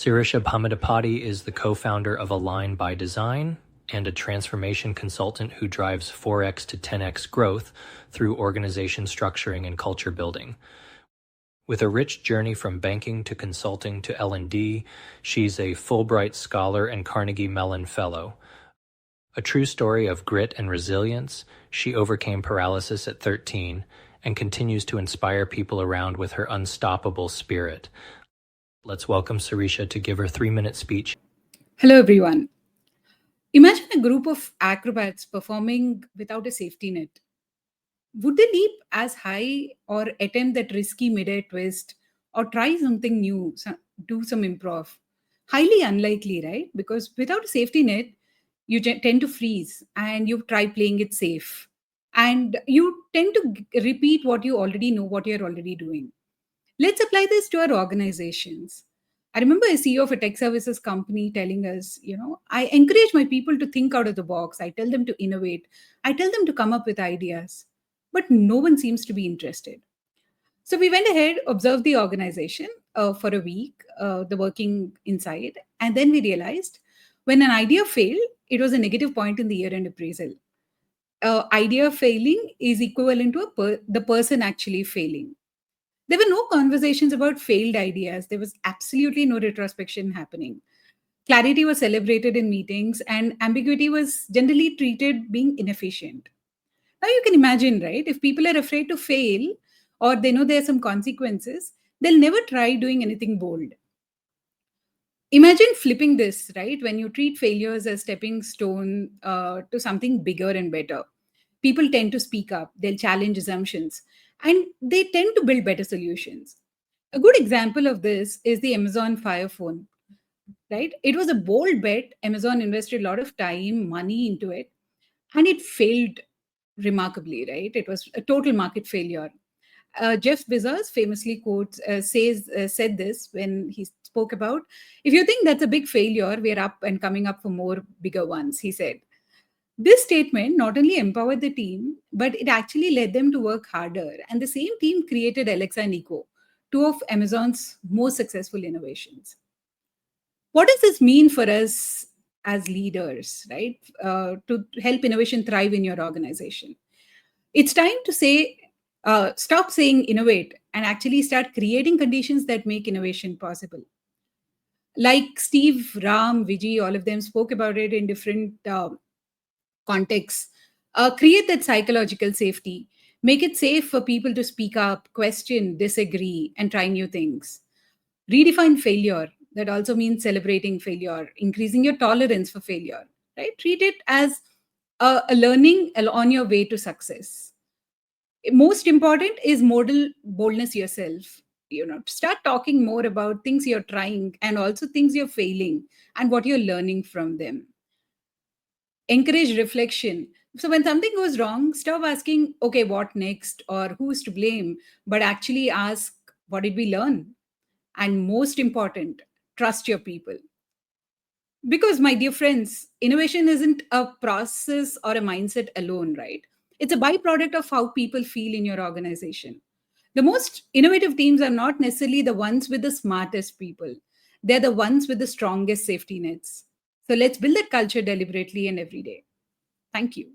Sirisha Bhamidipati is the co-founder of Align by Design and a transformation consultant who drives 4x to 10x growth through organization structuring and culture building. With a rich journey from banking to consulting to L&D, she's a Fulbright Scholar and Carnegie Mellon Fellow. A true story of grit and resilience, she overcame paralysis at 13 and continues to inspire people around with her unstoppable spirit. Let's welcome Sirisha to give her 3-minute speech. Hello, everyone. Imagine a group of acrobats performing without a safety net. Would they leap as high or attempt that risky mid-air twist or try something new, do some improv? Highly unlikely, right? Because without a safety net, you tend to freeze and you try playing it safe. And you tend to repeat what you already know, what you're already doing. Let's apply this to our organizations. I remember a CEO of a tech services company telling us, I encourage my people to think out of the box. I tell them to innovate. I tell them to come up with ideas. But no one seems to be interested. So we went ahead, observed the organization for a week, the working inside. And then we realized when an idea failed, it was a negative point in the year-end appraisal. Idea failing is equivalent to the person actually failing. There were no conversations about failed ideas. There was absolutely no retrospection happening. Clarity was celebrated in meetings, and ambiguity was generally treated being inefficient. Now you can imagine, right? If people are afraid to fail or they know there are some consequences, they'll never try doing anything bold. Imagine flipping this, right? When you treat failures as stepping stone to something bigger and better. People tend to speak up, they'll challenge assumptions, and they tend to build better solutions. A good example of this is the Amazon Fire Phone, right? It was a bold bet. Amazon invested a lot of time, money into it, and it failed remarkably, right? It was a total market failure. Jeff Bezos famously said this when he spoke about, if you think that's a big failure, we're up and coming up for more bigger ones, he said. This statement not only empowered the team, but it actually led them to work harder. And the same team created Alexa and Echo, two of Amazon's most successful innovations. What does this mean for us as leaders, right? To help innovation thrive in your organization? It's time to stop saying innovate and actually start creating conditions that make innovation possible. Like Steve, Ram, Vijay, all of them spoke about it in different contexts. Create that psychological safety. Make it safe for people to speak up, question, disagree, and try new things. Redefine failure. That also means celebrating failure, increasing your tolerance for failure, right? Treat it as a learning on your way to success. Most important is model boldness yourself. Start talking more about things you're trying and also things you're failing and what you're learning from them. Encourage reflection. So when something goes wrong, stop asking, okay, what next or who's to blame, but actually ask, what did we learn? And most important, trust your people. Because, my dear friends, innovation isn't a process or a mindset alone, right? It's a byproduct of how people feel in your organization. The most innovative teams are not necessarily the ones with the smartest people. They're the ones with the strongest safety nets. So let's build that culture deliberately and every day. Thank you.